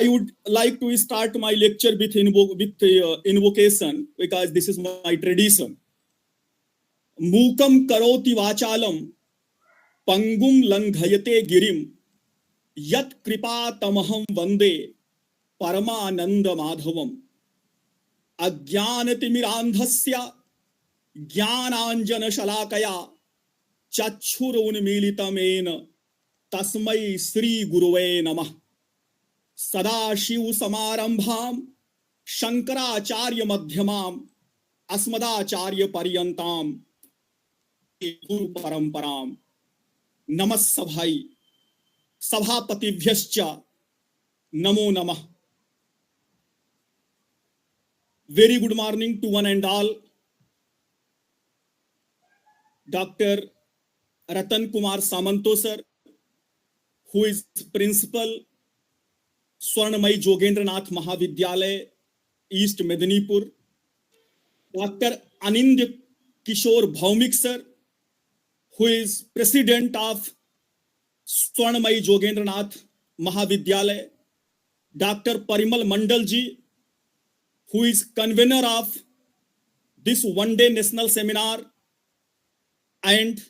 I would like to start my lecture with invocation because this is my tradition. Mukam karoti vachalam pangum langhayate girim yat kripa tamaham vande paramananda madhavam ajnanatimirandhasya ज्ञानांजन शलाकया चक्षुरुन्मीलितमेन तस्मै श्री गुरुवे नमः सदाशिव समारंभां शंकराचार्य मध्यमां अस्मदाचार्य पर्यंतां गुरु परंपरां नमः सभाई सभापतिभ्यश्च नमो नमः. Very good morning to one and all. Dr. Ratan Kumar Samanto sir, who is principal Swarnamai Jogendranath Mahavidyalaya, East Medinipur. Dr. Anindya Kishore Bhaumik sir, who is president of Swarnamai Jogendranath Mahavidyalaya. Dr. Parimal Mandal ji, who is convener of this one-day national seminar and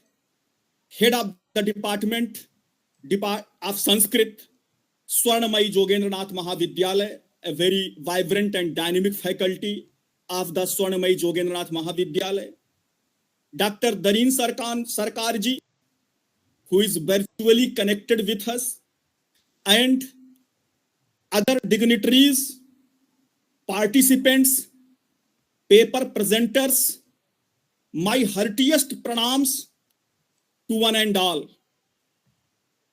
head of the department of Sanskrit, Swarnamai Jogendranath Mahavidyalaya, a very vibrant and dynamic faculty of the Swarnamai Jogendranath Mahavidyalaya. Dr. Dareen Sarkar ji, who is virtually connected with us, and other dignitaries, participants, paper presenters, my heartiest pranams to one and all.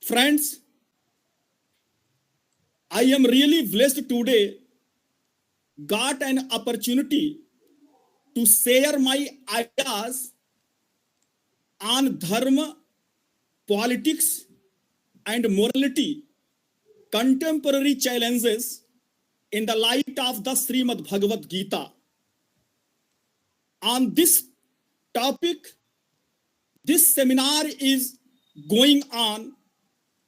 Friends, I am really blessed today, got an opportunity to share my ideas on dharma, politics, and morality, contemporary challenges in the light of the Srimad Bhagavad Gita. On this topic, this seminar is going on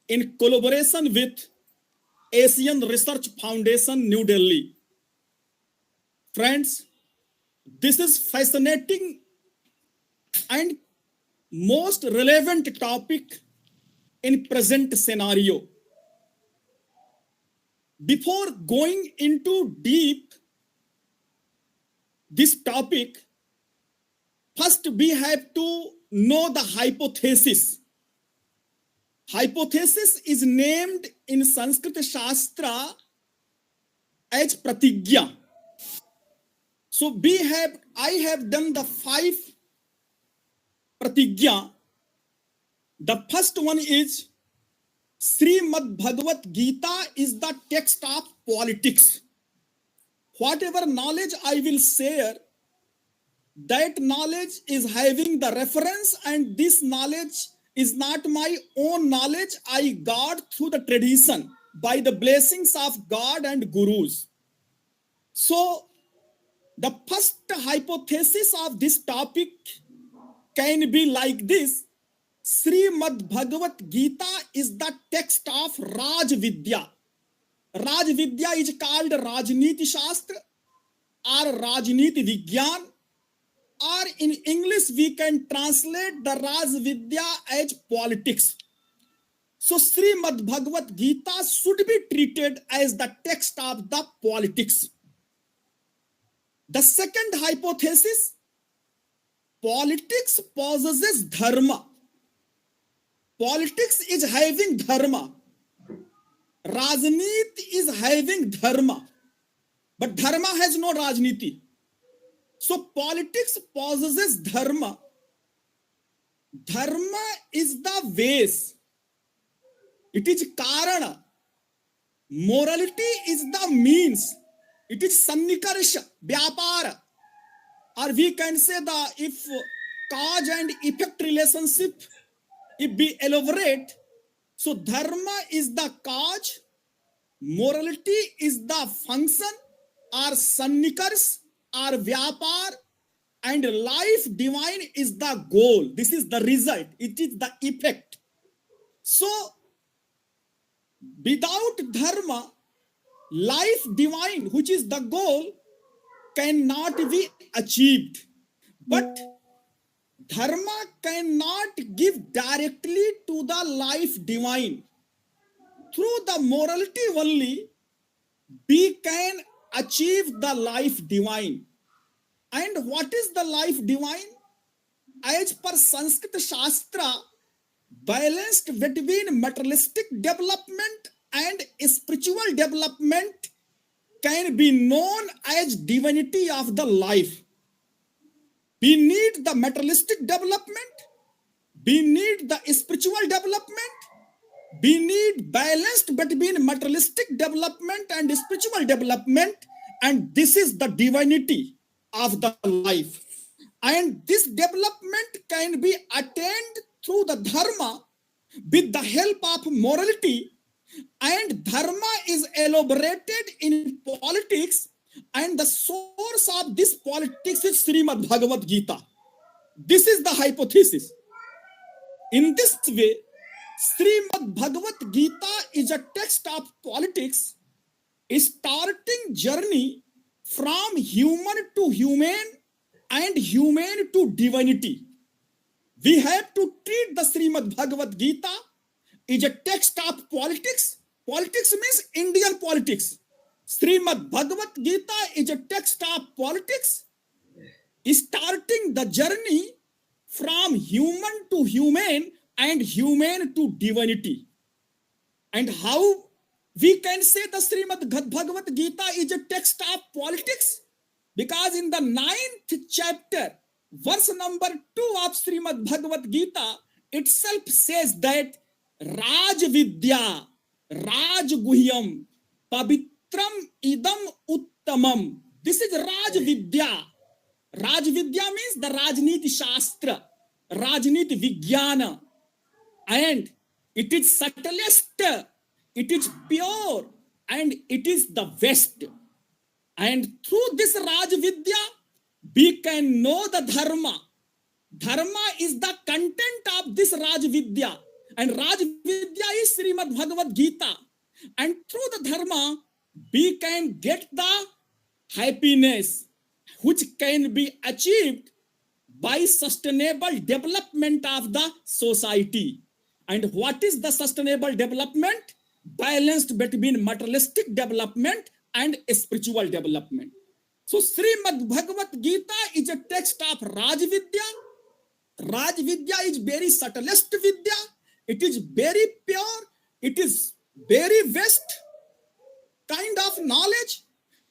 in collaboration with Asian Research Foundation, New Delhi. Friends, this is fascinating and most relevant topic in present scenario. Before going into deep this topic, first we have to know the hypothesis. Hypothesis is named in Sanskrit Shastra as pratigya. So I have done the 5 pratigya. The first one is Srimad Bhagavad Gita is the text of politics. Whatever knowledge I will share, that knowledge is having the reference, and this knowledge is not my own knowledge. I got through the tradition by the blessings of God and gurus. So the first hypothesis of this topic can be like this. Srimad Bhagavad Gita is the text of Raj Vidya. Raj Vidya is called Rajniti Shastra or Rajniti Vigyan, or in English we can translate the Raj Vidya as politics. So Srimad Bhagavad Gita should be treated as the text of the politics. The second hypothesis, politics possesses dharma. Politics is having dharma. Rajniti is having dharma. But dharma has no Rajniti. So politics possesses dharma. Dharma is the base. It is karana. Morality is the means. It is sannikarsha, vyapara. Or we can say the if cause and effect relationship, if we elaborate, so dharma is the cause, morality is the function, or sannikars, or vyapar, and life divine is the goal. This is the result. It is the effect. So without dharma, life divine, which is the goal, cannot be achieved. But dharma cannot give directly to the life divine. Through the morality only, we can achieve the life divine. And what is the life divine? As per Sanskrit Shastra, balanced between materialistic development and spiritual development can be known as divinity of the life. We need the materialistic development, we need the spiritual development, we need balanced between materialistic development and spiritual development, and this is the divinity of the life. And this development can be attained through the dharma with the help of morality, and dharma is elaborated in politics, and the source of this politics is Srimad Bhagavad Gita. This is the hypothesis. In this way, Srimad Bhagavad Gita is a text of politics, a starting journey from human to human and human to divinity. We have to treat the Srimad Bhagavad Gita is a text of politics. Politics means Indian politics. Srimad Bhagavad Gita is a text of politics, starting the journey from human to human and human to divinity. And how we can say the Srimad Bhagavad Gita is a text of politics? Because in the 9th chapter, verse number 2 of Srimad Bhagavad Gita itself says that Raj Vidya, Raj Guhyam, Pavitram Idam Uttamam. This is Raj Vidya. Raj Vidya means the Rajniti Shastra, Rajniti Vijnana. And it is subtlest, it is pure, and it is the best. And through this Raj Vidya, we can know the dharma. Dharma is the content of this Raj Vidya. And Raj Vidya is Srimad Bhagavad Gita. And through the dharma, we can get the happiness which can be achieved by sustainable development of the society. And what is the sustainable development? Balanced between materialistic development and spiritual development. So Srimad Bhagavad Gita is a text of Raj Vidya. Raj Vidya is very subtlest Vidya. It is very pure. It is very best kind of knowledge.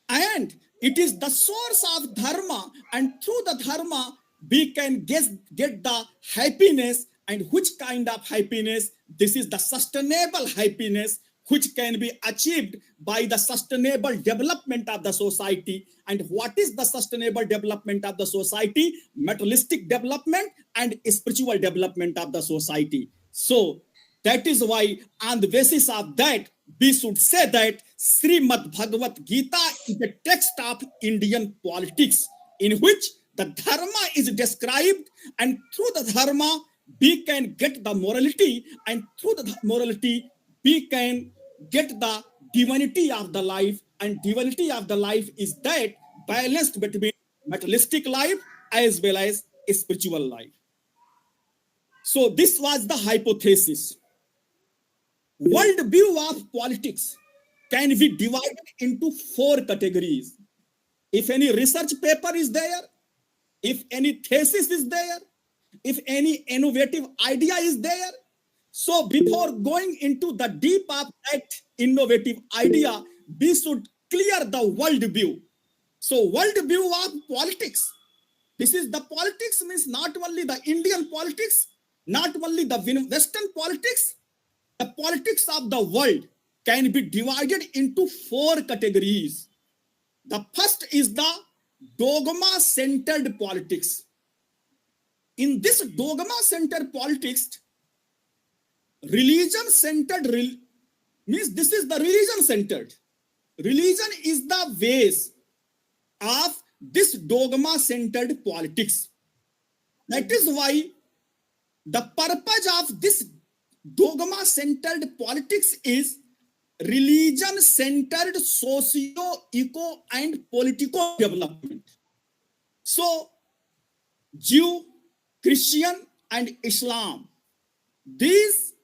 And it is the source of dharma. And through the dharma, we can get the happiness. And which kind of happiness? This is the sustainable happiness which can be achieved by the sustainable development of the society. And what is the sustainable development of the society? Materialistic development and spiritual development of the society. So that is why on the basis of that, we should say that Srimad Bhagavad Gita is a text of Indian politics in which the dharma is described, and through the dharma, we can get the morality, and through the morality, we can get the divinity of the life. And divinity of the life is that balanced between materialistic life as well as spiritual life. So this was the hypothesis. World view of politics can be divided into 4 categories. If any research paper is there, if any thesis is there, if any innovative idea is there. So before going into the deep of that innovative idea, we should clear the world view. So world view of politics. This is the politics means not only the Indian politics, not only the Western politics, the politics of the world can be divided into 4 categories. The first is the dogma-centered politics. In this dogma-centered politics, religion-centered means this is the religion-centered. Religion is the base of this dogma-centered politics. That is why the purpose of this dogma-centered politics is religion-centered socio, eco, and political development. So, Jew, Christian, and Islam, these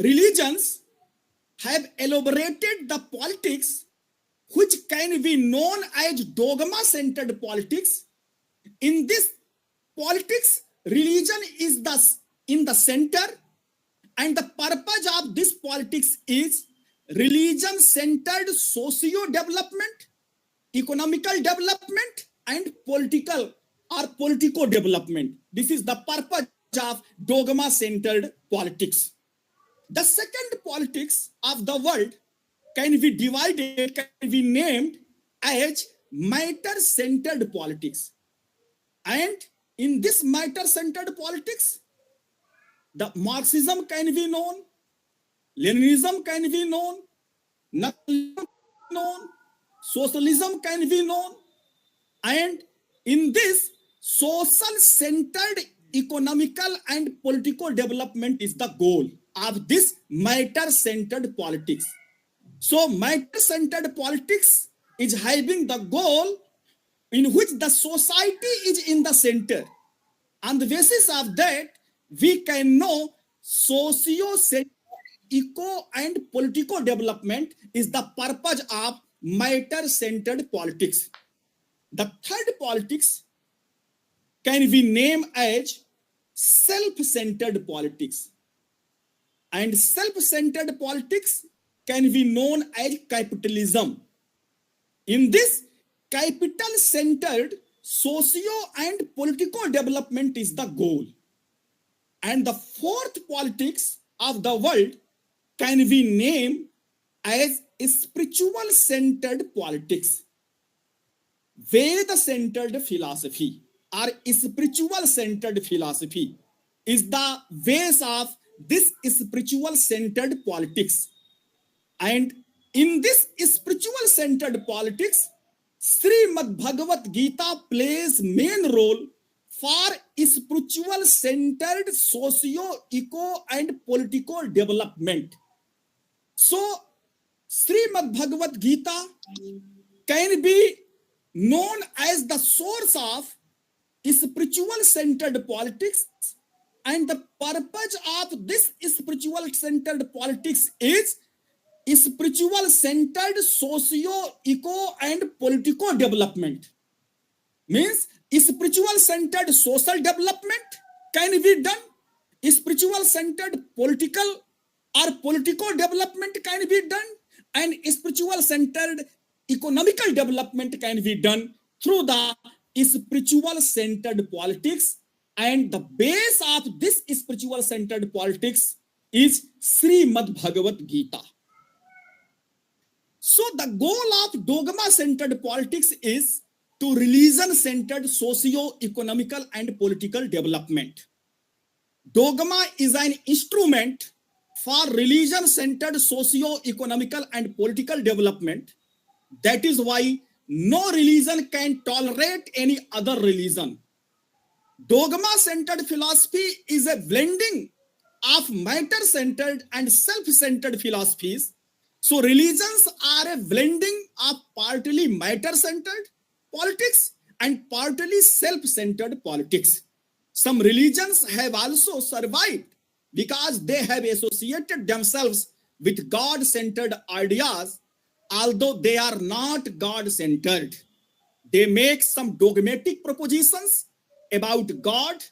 religions have elaborated the politics which can be known as dogma-centered politics. In this politics, religion is in the center, and the purpose of this politics is religion-centered socio-development, economical development, and political or political development. This is the purpose of dogma-centered politics. The second politics of the world can be divided, can be named as matter-centered politics. And in this matter-centered politics, the Marxism can be known, Leninism can be known, Nazism known, socialism can be known, and in this social-centered economical and political development is the goal of this matter-centered politics. So matter-centered politics is having the goal in which the society is in the center. On the basis of that, we can know socio-centered eco and political development is the purpose of matter-centered politics. The third politics can be named as self-centered politics. And self-centered politics can be known as capitalism. In this, capital-centered socio and political development is the goal. And the fourth politics of the world can be named as spiritual-centered politics. Veda-centered philosophy or spiritual-centered philosophy is the base of this spiritual-centered politics. And in this spiritual-centered politics, Srimad Bhagavad Gita plays main role for spiritual-centered socio, eco, and political development. So, Srimad Bhagavad Gita can be known as the source of spiritual-centered politics, and the purpose of this spiritual-centered politics is spiritual-centered socio, eco, and political development. Means spiritual-centered social development can be done, spiritual-centered political or political development can be done, and spiritual-centered economical development can be done through the spiritual-centered politics. And the base of this spiritual-centered politics is Srimad Bhagavad Gita. So the goal of dogma-centered politics is to religion-centered socio-economical and political development. Dogma is an instrument for religion-centered socio-economical and political development. That is why no religion can tolerate any other religion. Dogma-centered philosophy is a blending of matter-centered and self-centered philosophies. So religions are a blending of partly matter-centered politics and partly self-centered politics. Some religions have also survived because they have associated themselves with God-centered ideas, although they are not God-centered. They make some dogmatic propositions about God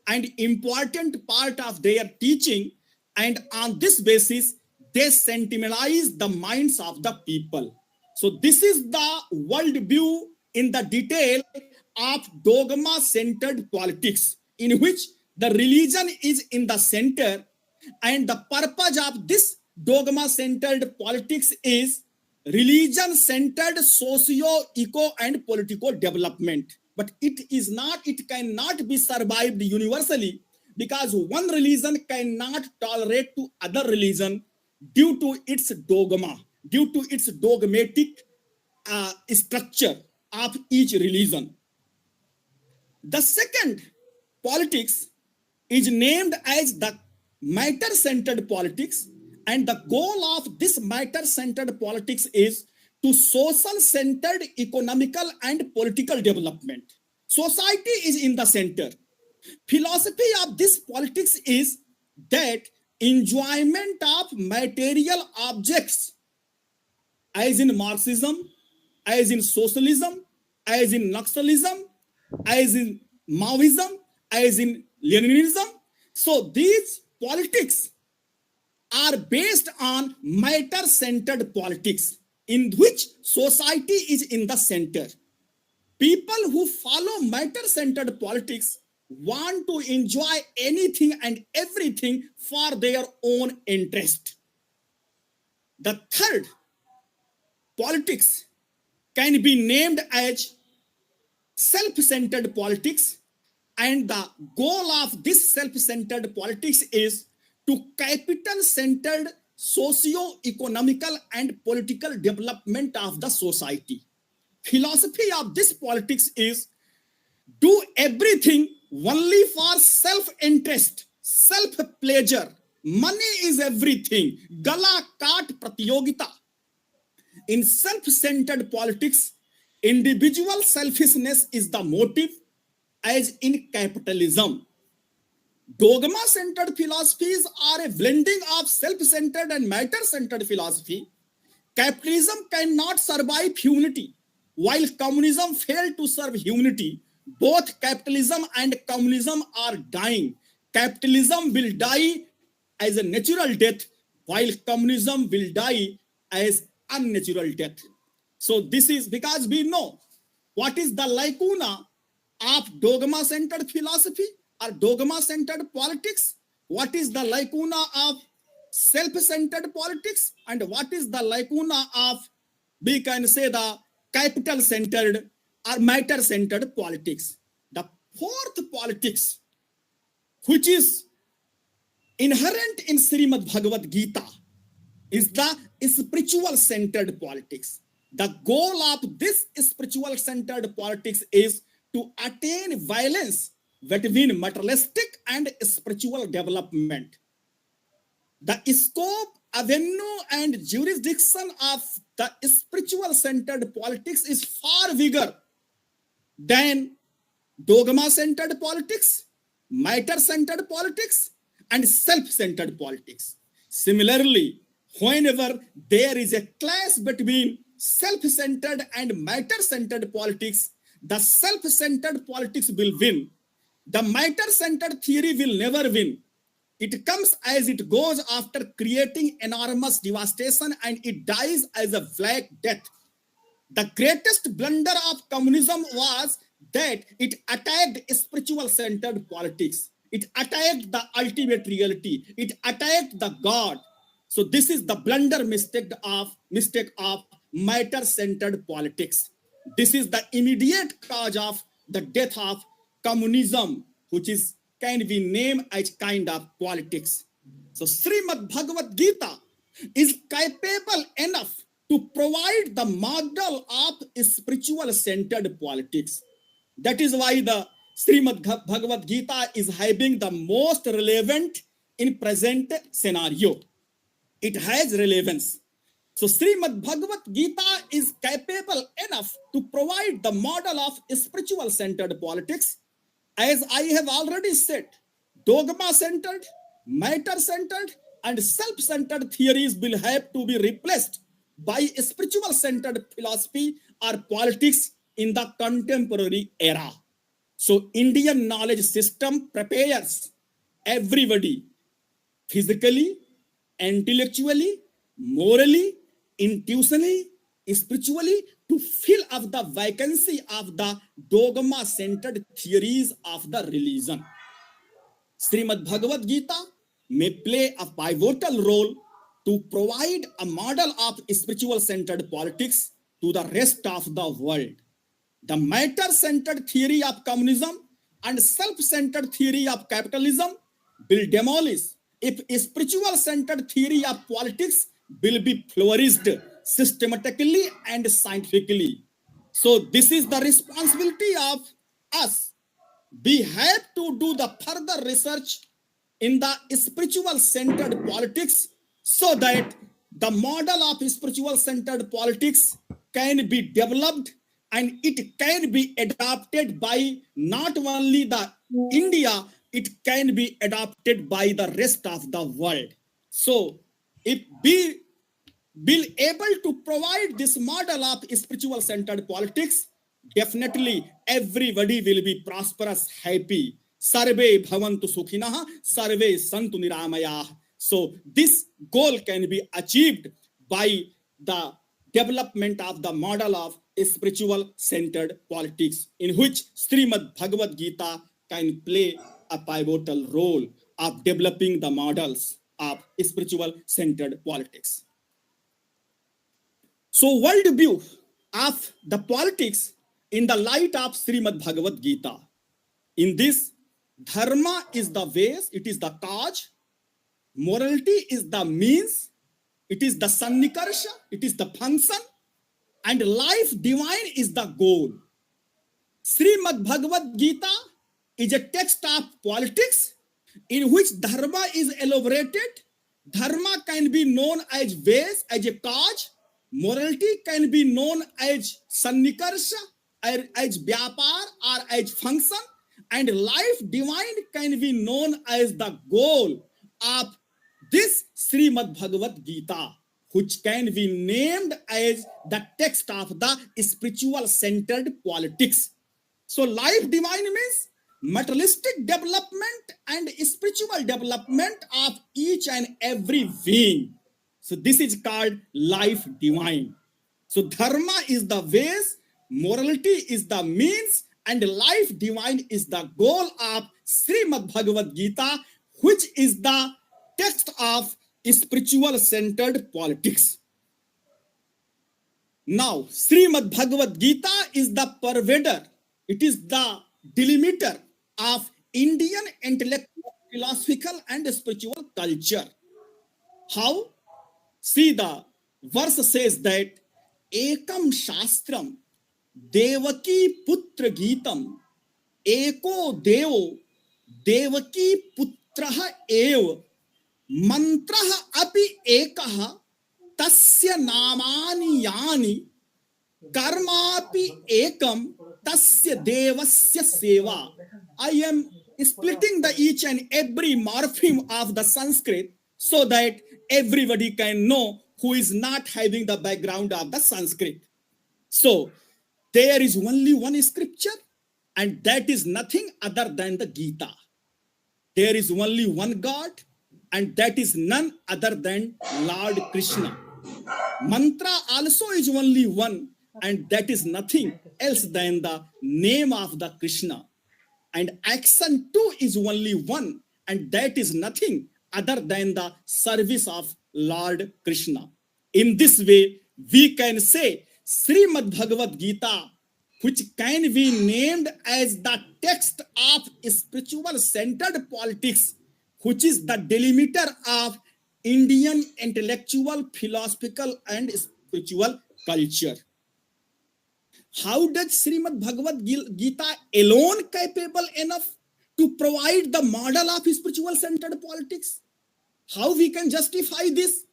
and important part of their teaching, and on this basis, they sentimentalize the minds of the people. So this is the worldview in the detail of dogma-centered politics, in which the religion is in the center, and the purpose of this dogma-centered politics is religion-centered socio, eco, and political development. But it cannot be survived universally, because one religion cannot tolerate to other religion due to its dogma, due to its dogmatic structure of each religion. The second politics is named as the matter-centered politics, And the goal of this matter-centered politics is to social-centered economical and political development. Society is in the center. Philosophy of this politics is that enjoyment of material objects, as in Marxism, as in socialism, as in Naxalism, as in Maoism, as in Leninism. So these politics are based on matter-centered politics in which society is in the center. People who follow matter-centered politics want to enjoy anything and everything for their own interest. The third politics can be named as self-centered politics, and the goal of this self-centered politics is to capital-centered socio-economical and political development of the society. Philosophy of this politics is do everything only for self-interest, self-pleasure. Money is everything. Gala kaat pratiyogita. In self-centered politics, individual selfishness is the motive, as in capitalism. Dogma-centered philosophies are a blending of self-centered and matter-centered philosophy. Capitalism cannot survive humanity, while communism failed to serve humanity. Both capitalism and communism are dying. Capitalism will die as a natural death, while communism will die as unnatural death. So this is because we know what is the lacuna of dogma-centered philosophy or dogma-centered politics, what is the lacuna of self-centered politics, and what is the lacuna of, we can say, the capital-centered or matter-centered politics. The fourth politics, which is inherent in Srimad Bhagavad Gita, is the spiritual-centered politics. The goal of this spiritual-centered politics is to attain balance between materialistic and spiritual development. The scope, avenue, and jurisdiction of the spiritual-centered politics is far bigger than dogma-centered politics, matter-centered politics, and self-centered politics. Similarly, whenever there is a clash between self-centered and matter-centered politics, the self-centered politics will win. The matter-centered theory will never win. It comes as it goes after creating enormous devastation, and it dies as a black death. The greatest blunder of communism was that it attacked spiritual-centered politics. It attacked the ultimate reality. It attacked the God. So this is the blunder mistake of matter-centered politics. This is the immediate cause of the death of communism, which is can be named as kind of politics. So Srimad Bhagavad Gita is capable enough to provide the model of spiritual-centered politics. That is why the Srimad Bhagavad Gita is having the most relevant in present scenario. It has relevance. So Srimad Bhagavad Gita is capable enough to provide the model of spiritual-centered politics. As I have already said, dogma-centered, matter-centered, and self-centered theories will have to be replaced by spiritual-centered philosophy or politics in the contemporary era. So Indian knowledge system prepares everybody physically, intellectually, morally, intuitionally, spiritually to fill up the vacancy of the dogma-centered theories of the religion. Srimad Bhagavad Gita may play a pivotal role to provide a model of spiritual-centered politics to the rest of the world. The matter-centered theory of communism and self-centered theory of capitalism will demolish if spiritual-centered theory of politics will be flourished systematically and scientifically. So this is the responsibility of us. We have to do the further research in the spiritual-centered politics so that the model of spiritual centered politics can be developed and it can be adopted by not only the India, it can be adopted by the rest of the world. So if we will able to provide this model of spiritual centered politics, definitely everybody will be prosperous, happy. Sarve bhavantu sukhinah, sarve santu niramayah. So this goal can be achieved by the development of the model of spiritual centered politics, in which Srimad Bhagavad Gita can play a pivotal role of developing the models of spiritual centered politics. So, worldview of the politics in the light of Srimad Bhagavad Gita. In this, dharma is the ways, it is the cause, morality is the means, it is the sannikarsha, it is the function, and life divine is the goal. Srimad Bhagavad Gita is a text of politics in which dharma is elaborated. Dharma can be known as ways, as a cause. Morality can be known as sannikarsha, as vyapar, or as function. And life divine can be known as the goal of this Srimad Bhagavad Gita, which can be named as the text of the spiritual centered politics. So life divine means materialistic development and spiritual development of each and every being. So this is called life divine. So dharma is the ways, morality is the means, and life divine is the goal of Srimad Bhagavad Gita, which is the text of spiritual centered politics. Now, Srimad Bhagavad Gita is the pervader, it is the delimiter of Indian intellectual, philosophical, and spiritual culture. How? See, the verse says that Ekam Shastram Devaki Putra Geetam Eko Devo Devaki Putraha Ev Mantraha Api Ekaha Tasya Namani Yani Karmapi Ekam Tasya Devasya Seva. I am splitting the each and every morpheme of the Sanskrit so that everybody can know who is not having the background of the Sanskrit. So there is only one scripture, and that is nothing other than the Gita. There is only one God, and that is none other than Lord Krishna. Mantra also is only one, and that is nothing else than the name of the Krishna. And action too is only one, and that is nothing other than the service of Lord Krishna. In this way, we can say Srimad Bhagavad Gita, which can be named as the text of spiritual centered politics, which is the delimiter of Indian intellectual, philosophical, and spiritual culture. How does Srimad Bhagavad Gita alone capable enough to provide the model of spiritual centered politics? How we can justify this?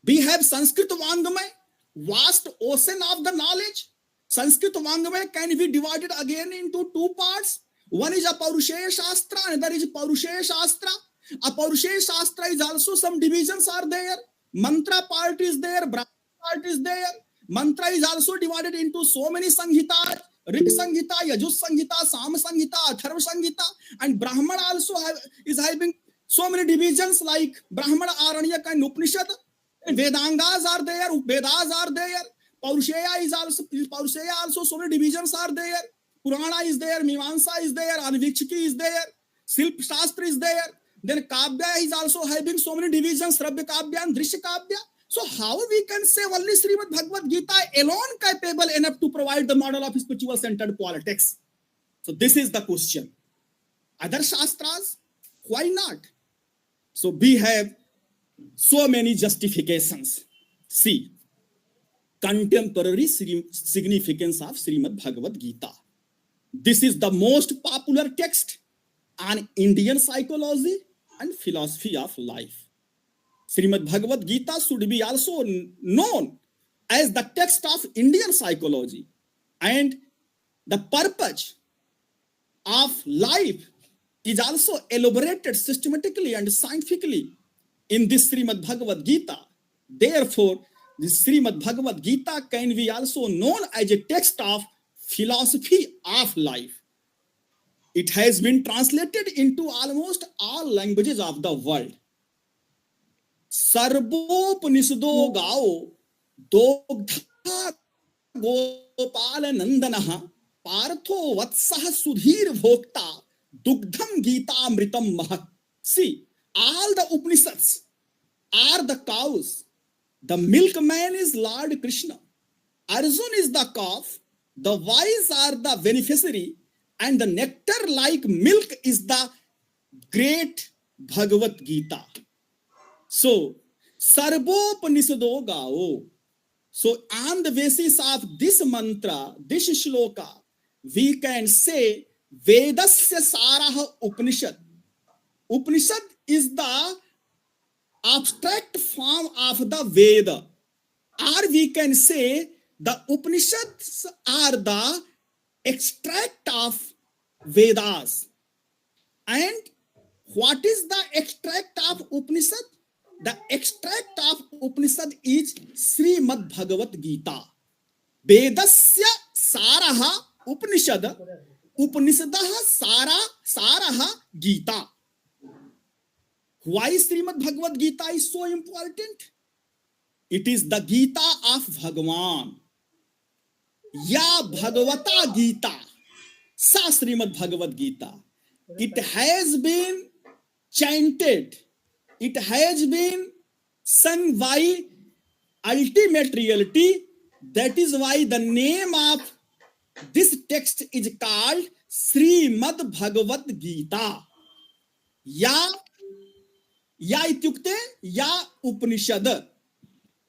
We have Sanskrit Vangamay, vast ocean of the knowledge. Sanskrit Vangamay can be divided again into two parts. One is a Paurusheya Shastra, another is Paurusheya Shastra. A Paurusheya Shastra is also some divisions are there. Mantra part is there, Brahma part is there. Mantra is also divided into so many Sanghita, Rik Sanghita, Yajus Sanghita, Sam Sanghita, Atharva Sanghita, and Brahman also is having so many divisions like Brahmana, Aranyak, and Upanishad. Vedangas are there, Vedas are there. Paurusheya also so many divisions are there. Purana is there, Mimamsa is there, Anvikshiki is there, Silp Shastra is there. Then Kavya is also having so many divisions, Rabya Kavya and Drishya Kavya. So how we can say only Srimad Bhagavad Gita alone capable enough to provide the model of spiritual centered politics? So this is the question. Other Shastras, why not? So we have so many justifications. See, contemporary significance of Srimad Bhagavad Gita. This is the most popular text on Indian psychology and philosophy of life. Srimad Bhagavad Gita should be also known as the text of Indian psychology, and the purpose of life is also elaborated systematically and scientifically in this Srimad Bhagavad Gita. Therefore, this Srimad Bhagavad Gita can be also known as a text of philosophy of life. It has been translated into almost all languages of the world. सर्वोपनिषदो गाओ दोग्धा गोपाल नंदनः पार्थो वत्सः सुधीर भोक्ता दुग्धम गीतामृतम महत्. See, all the Upanishads are the cows. The milkman is Lord Krishna. Arjun is the calf. The wise are the beneficiary, and the nectar like milk is the great Bhagavad Gita. So, Sarvopanishado Gao. So, on the basis of this mantra, this shloka, we can say Vedasya Sarah Upanishad. Upanishad is the abstract form of the Veda. Or we can say the Upanishads are the extract of Vedas. And what is the extract of Upanishad? The extract of Upanishad is Srimad Bhagavad Gita. Vedasya Saraha Upanishad. Upanishadaha Saraha Gita. Why Srimad Bhagavad Gita is so important? It is the Gita of Bhagavan. Ya Bhagavata Gita. Sa Srimad Bhagavad Gita. It has been chanted. It has been sung by ultimate reality. That is why the name of this text is called Srimad Bhagavad Gita. Ya ityukte ya Upanishad.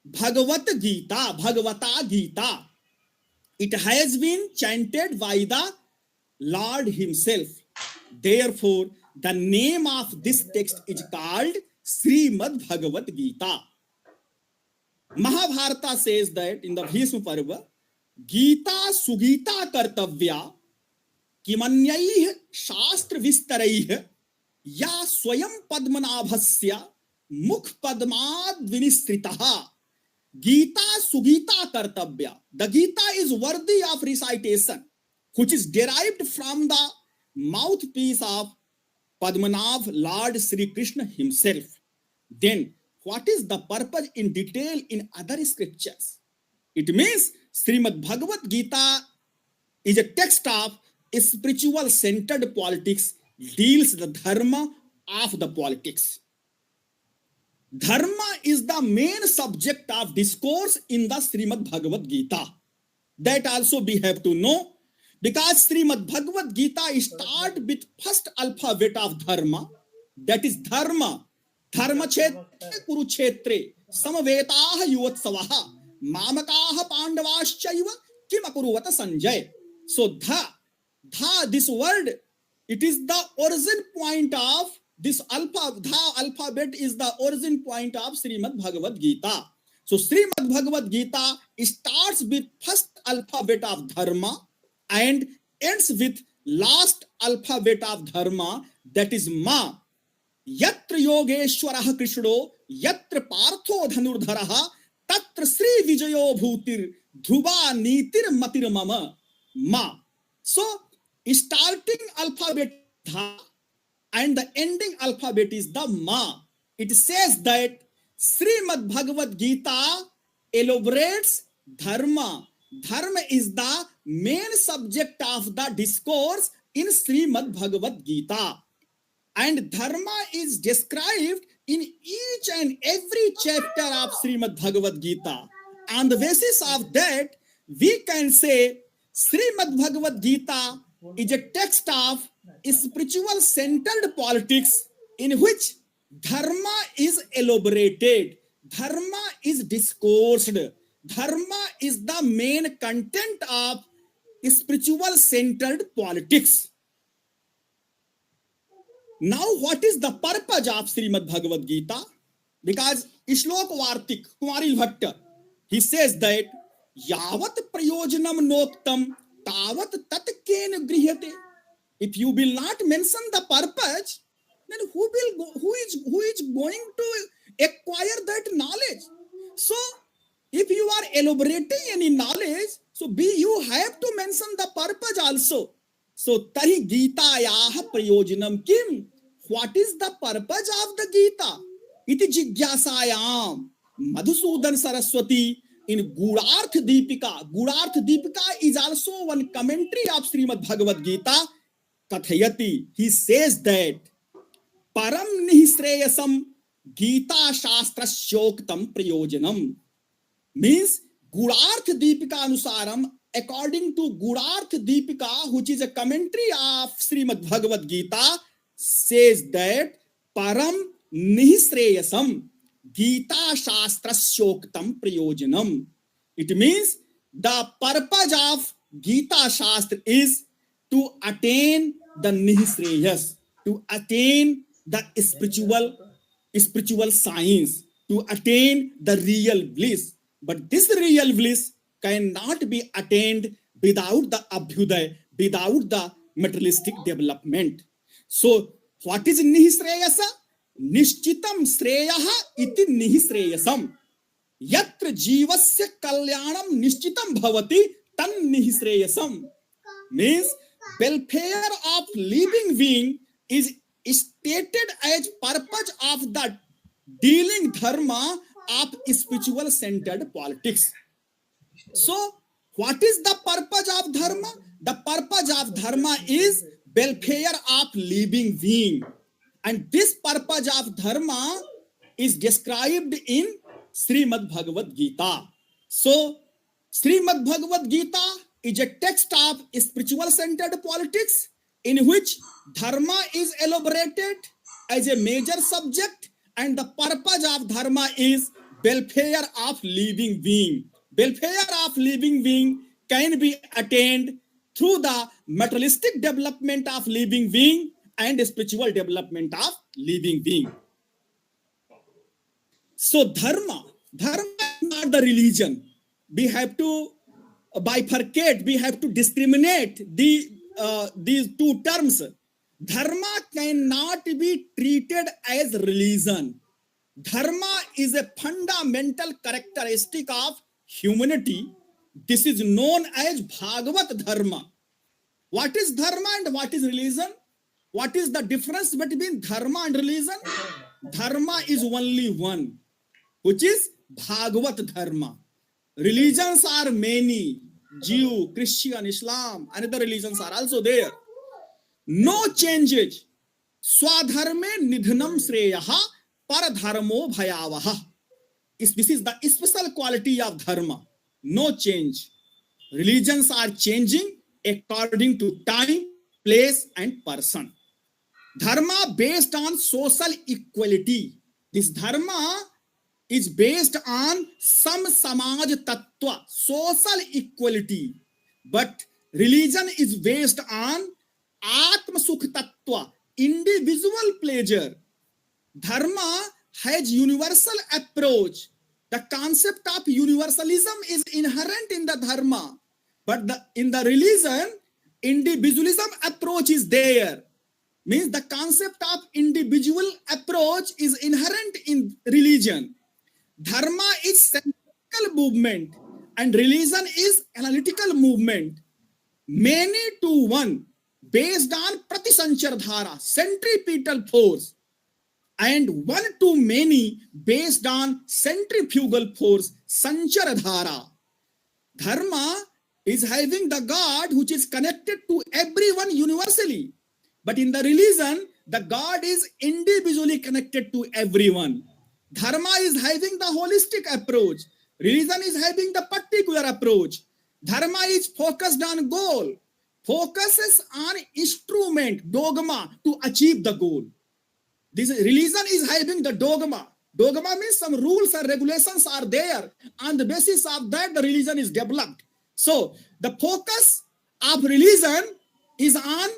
Bhagavad Gita, Bhagavata Gita. It has been chanted by the Lord himself. Therefore, the name of this text is called Srimad Bhagavad Gita. Mahabharata says that in the Bhishma Parva, Gita Sugita Kartavya Kimanyaih Shastra Vistaraih Ya Swayam Padmanabhasya Mukh Padmad Vinistritaha. Gita Sugita Kartavya. The Gita is worthy of recitation, which is derived from the mouthpiece of Padmanabh Lord Sri Krishna himself. Then, what is the purpose in detail in other scriptures? It means Srimad Bhagavad Gita is a text of spiritual centered politics, deals the dharma of the politics. Dharma is the main subject of discourse in the Srimad Bhagavad Gita. That also we have to know, because Srimad Bhagavad Gita starts with first alphabet of dharma, that is dharma. Dharma Kshetre Kurukshetre Samavetaha Yuvatsavaha Mamakaha Pandavaschaiva Kim Akuruvata Sanjay. So this word, it is the origin point of this alphabet is the origin point of Srimad Bhagavad Gita. So Srimad Bhagavad Gita starts with first alphabet of dharma and ends with last alphabet of dharma, that is ma. Yatra Yogeshwaraha Krishno, Yatra Partho Dhanurdharaha, Tatra Sri Vijayo Bhutir, Dhruva Nitir Matir Mama, ma. So, starting alphabet dha and the ending alphabet is the ma. It says that Srimad Bhagavad Gita elaborates dharma. Dharma is the main subject of the discourse in Srimad Bhagavad Gita. And dharma is described in each and every chapter of Srimad Bhagavad Gita. On the basis of that, we can say Srimad Bhagavad Gita is a text of spiritual centered politics in which dharma is elaborated, dharma is discoursed, dharma is the main content of spiritual centered politics. Now, what is the purpose of Srimad Bhagavad Gita? because Shlok Vartik, Kumari Bhatta, he says that Yavat Prayojanam Noktam Tavat Tatken Grihate. If you will not mention the purpose, then who is going to acquire that knowledge? So if you are elaborating any knowledge, so you have to mention the purpose also. So Tahi Gitayah Prayojanam Kim. What is the purpose of the Gita? Iti Jigyasayam. Madhusudan Saraswati in Gurarth Deepika. Gurarth Deepika is also one commentary of Srimad Bhagavad Gita. Kathayati. He says that Param Nihisreyasam Gita Shastra Shoktam Prayojanam. Means Gurarth Deepika Anusaram, according to Gurarth Deepika, which is a commentary of Srimad Bhagavad Gita, says that Param Nihisreyasam Gita Shastra Shoktam Prayojanam. It means the purpose of Gita Shastra is to attain the Nihisreyas, to attain the spiritual science, to attain the real bliss. But this real bliss cannot be attained without the abhyuday, without the materialistic development. So, what is Nihisreyasa? Nishchitam Sreyaha iti Nihisreyasam. Yatra Jivasya Kalyanam Nishchitam Bhavati Tan Nihisreyasam. Means, welfare of living being is stated as purpose of the dealing dharma of spiritual centered politics. So, what is the purpose of dharma? The purpose of dharma is welfare of living being. And this purpose of dharma is described in Srimad Bhagavad Gita. So, Srimad Bhagavad Gita is a text of spiritual centered politics in which dharma is elaborated as a major subject, and the purpose of dharma is welfare of living being. Welfare of living being can be attained through the materialistic development of living being and spiritual development of living being. So dharma is not the religion. We have to bifurcate, we have to discriminate these two terms. Dharma cannot be treated as religion. Dharma is a fundamental characteristic of humanity. This is known as Bhagavat Dharma. What is dharma and what is religion? What is the difference between dharma and religion? Dharma is only one, which is Bhagavat Dharma. Religions are many. Jew, Christian, Islam, and other religions are also there. No changes. Swadharme nidhanam sreyaha paradharmo bhayavaha. This is the special quality of dharma. No change. Religions are changing according to time, place, and person. Dharma based on social equality. This dharma is based on some samaj tattva, social equality. But religion is based on atma sukh tattva, individual pleasure. Dharma has universal approach. The concept of universalism is inherent in the dharma. But in the religion, individualism approach is there. Means the concept of individual approach is inherent in religion. Dharma is centrical movement and religion is analytical movement. Many to one based on Pratisanchar Dhara, centripetal force, and one to many based on centrifugal force, Sanchar Dhara. Dharma is having the God which is connected to everyone universally. But in the religion, the God is individually connected to everyone. Dharma is having the holistic approach. Religion is having the particular approach. Dharma is focused on goal. Focuses on instrument, dogma, to achieve the goal. This religion is having the dogma. Dogma means some rules and regulations are there. On the basis of that, the religion is developed. So, the focus of religion is on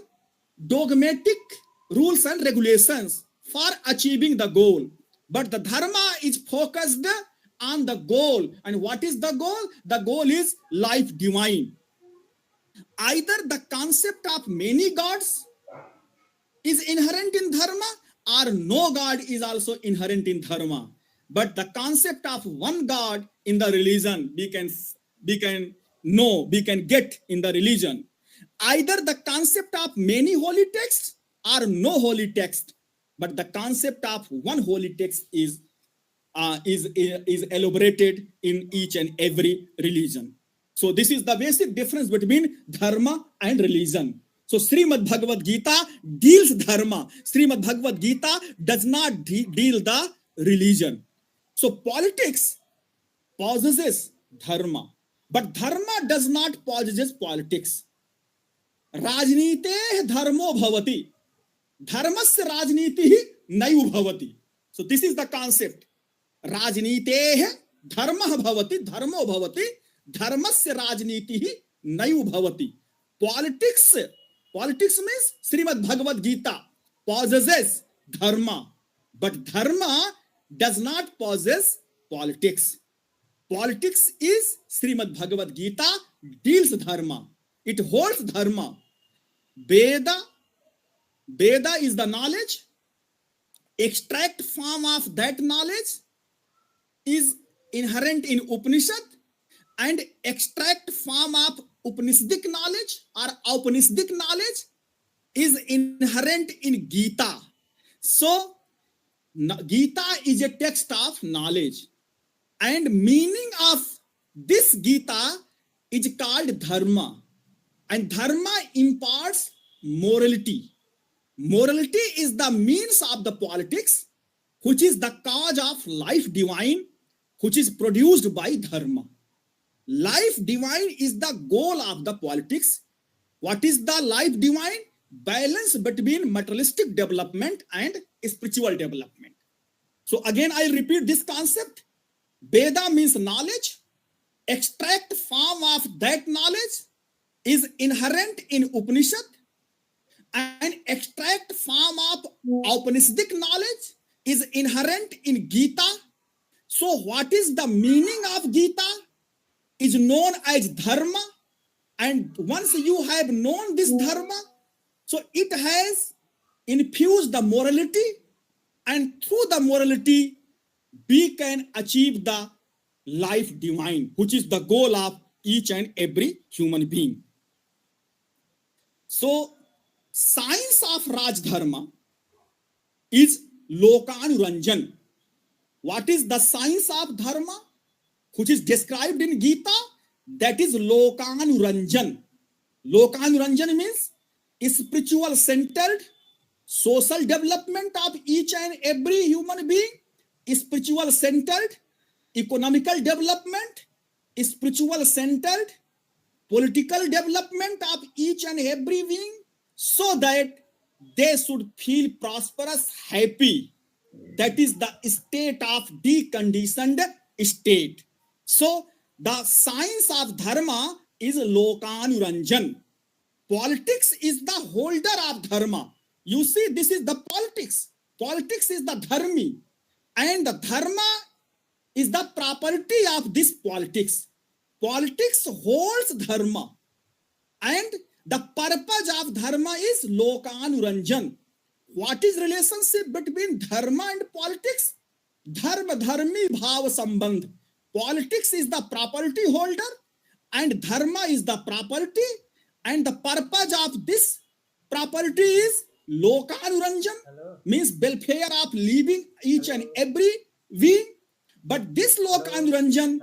dogmatic rules and regulations for achieving the goal. but the dharma is focused on the goal. And what is the goal? The goal is life divine. Either the concept of many gods is inherent in dharma, or no god is also inherent in dharma. But the concept of one god in the religion we can get in the religion. Either the concept of many holy texts or no holy text, but the concept of one holy text is elaborated in each and every religion. So this is the basic difference between dharma and religion. So Srimad Bhagavad Gita deals dharma. Srimad Bhagavad Gita does not deal the religion. So politics possesses dharma, but dharma does not possess politics. Rajnite dharmo bhavati. Dharmasya rajniti naiv bhavati. So this is the concept. Rajnite dharma bhavati, dharmo bhavati, dharmasya rajniti naiv bhavati. Politics means Srimad Bhagavad Gita possesses dharma, but dharma does not possess politics. Politics is Srimad Bhagavad Gita deals dharma. It holds dharma. Veda is the knowledge. Extract form of that knowledge is inherent in Upanishad, and extract form of Upanishadic knowledge or Upanishadic knowledge is inherent in Gita. So Gita is a text of knowledge, and meaning of this Gita is called dharma, and dharma imparts morality. Morality is the means of the politics, which is the cause of life divine, which is produced by dharma. Life divine is the goal of the politics. What is the life divine? Balance between materialistic development and spiritual development. So again, I'll repeat this concept. Veda means knowledge. Extract form of that knowledge is inherent in Upanishad, and extract form of Upanishadic knowledge is inherent in Gita. So what is the meaning of Gita? Is known as dharma, and once you have known this dharma, so it has infused the morality, and through the morality we can achieve the life divine, which is the goal of each and every human being. So science of Raj Dharma is Lokanuranjan. What is the science of dharma, which is described in Gita? That is Lokanuranjan. Lokanuranjan means spiritual centered social development of each and every human being, spiritual centered economical development, spiritual centered political development of each and every being, so that they should feel prosperous, happy. That is the state of deconditioned state. So the science of dharma is Lokanuranjan. Politics is the holder of dharma. You see, this is the politics. Politics is the dharmi, and the dharma is the property of this politics. Politics holds dharma, and the purpose of dharma is Lokanuranjan. What is relationship between dharma and politics? Dharma dharmi bhav sambandh. Politics is the property holder, and dharma is the property, and the purpose of this property is Lokanuranjan, means welfare of living each and every being. But this Lokanuranjan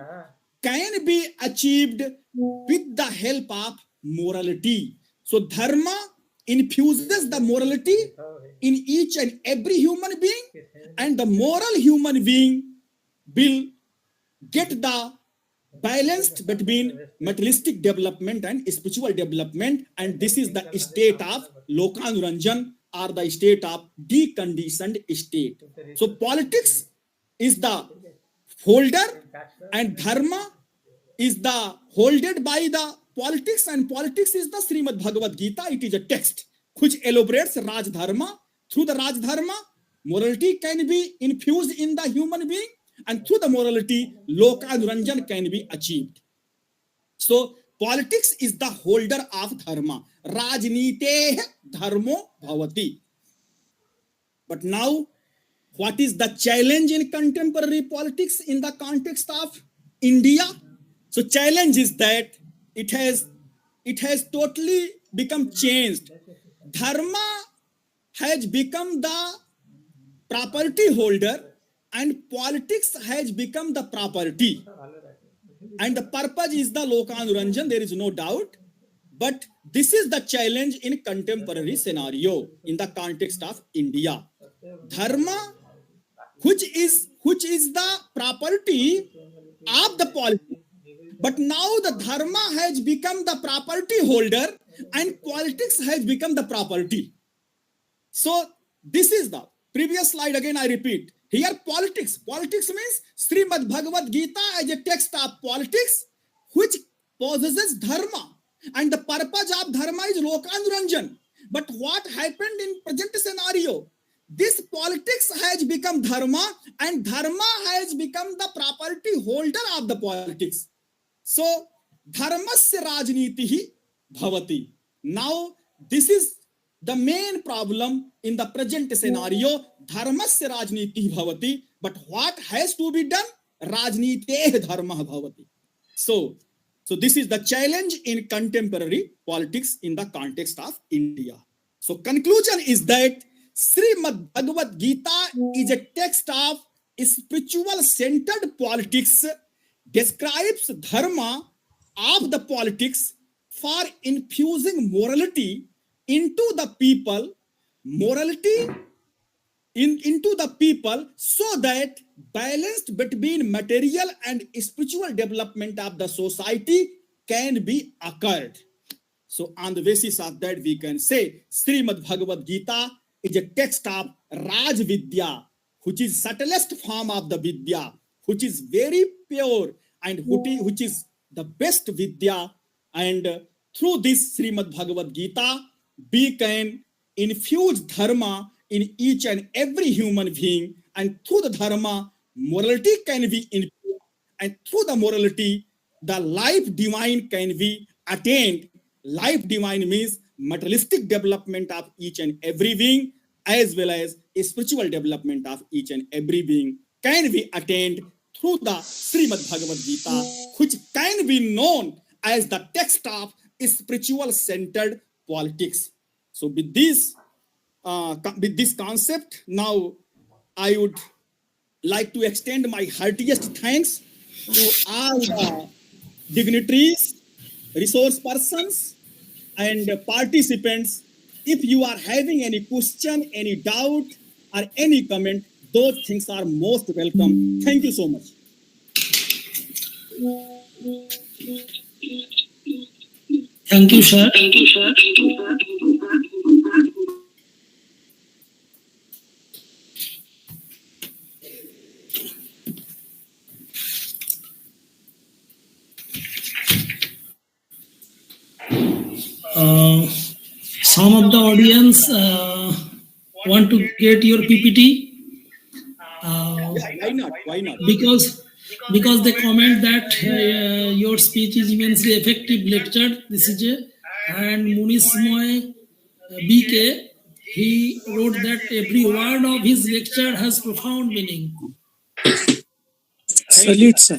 can be achieved with the help of morality. So dharma infuses the morality in each and every human being, and the moral human being will get the balanced between materialistic development and spiritual development, and this is the state of Lokanuranjan, or the state of deconditioned state. So politics is the holder, and dharma is the holded by the politics, and politics is the Srimad Bhagavad Gita. It is a text which elaborates Raj Dharma. Through the Raj Dharma, Morality can be infused in the human being, and through the morality, Lokanuranjan can be achieved. So, politics is the holder of dharma. Rajnite dharmo bhavati. But now, what is the challenge in contemporary politics in the context of India? So, challenge is that it has totally become changed. Dharma has become the property holder, and politics has become the property. And the purpose is the Lokanuranjan, there is no doubt. But this is the challenge in contemporary scenario in the context of India. Dharma, which is the property of the politics, but now the dharma has become the property holder and politics has become the property. So this is the previous slide. Again, I repeat. Here, politics. Politics means Srimad Bhagavad Gita as a text of politics, which possesses dharma. And the purpose of dharma is Lokanuranjan. But what happened in present scenario? This politics has become dharma, and dharma has become the property holder of the politics. So, dharmasya rajnitihi bhavati. Now, this is the main problem in the present scenario. Dharmasya rajnitihi bhavati. But what has to be done? Rajniteh dharma bhavati. So this is the challenge in contemporary politics in the context of India. So conclusion is that Srimad Bhagavad Gita is a text of spiritual centered politics, describes dharma of the politics for infusing morality into the people, into the people, so that balance between material and spiritual development of the society can be occurred. So on the basis of that, we can say Srimad Bhagavad Gita is a text of Raj Vidya, which is subtlest form of the Vidya, which is very pure and which is the best Vidya. And through this Srimad Bhagavad Gita, we can infuse dharma in each and every human being, and through the dharma, morality can be infused, and through the morality, the life divine can be attained. Life divine means materialistic development of each and every being, as well as spiritual development of each and every being can be attained through the Srimad Bhagavad Gita, which can be known as the text of spiritual centered politics. So with this concept, now I would like to extend my heartiest thanks to all the dignitaries, resource persons, and participants. If you are having any question, any doubt, or any comment, those things are most welcome. Thank you so much. Thank you, sir. Some of the audience want to get your PPT. Why not? Why not? Because they comment that your speech is immensely effective lecture. This is and Munismoy BK, he wrote that every word of his lecture has profound meaning. Salute, sir.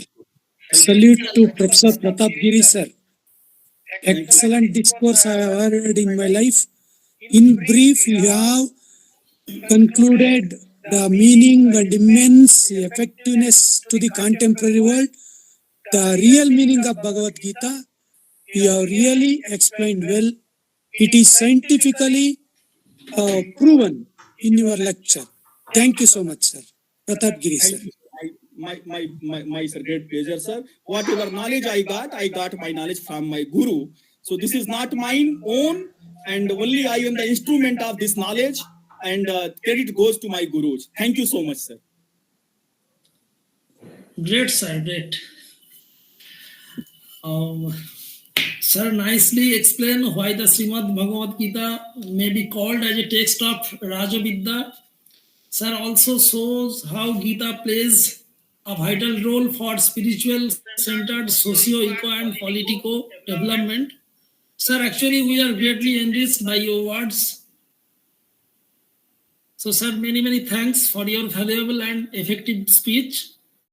Salute to Professor Pratap Giri, sir. Excellent discourse I have heard in my life. In brief, you have concluded the meaning and immense effectiveness to the contemporary world. The real meaning of Bhagavad Gita, you have really explained well. It is scientifically proven in your lecture. Thank you so much, sir. Pratap Giri, sir. My sir, great pleasure, sir. Whatever knowledge I got my knowledge from my guru. So this is not mine own, and only I am the instrument of this knowledge, and credit goes to my gurus. Thank you so much, sir. Great, sir, great. Sir nicely explain why the Srimad Bhagavad Gita may be called as a text of Rajavidya. Sir also shows how Gita plays a vital role for spiritual centered socio-eco and politico development. Sir, actually we are greatly enriched by your words. So sir, many thanks for your valuable and effective speech.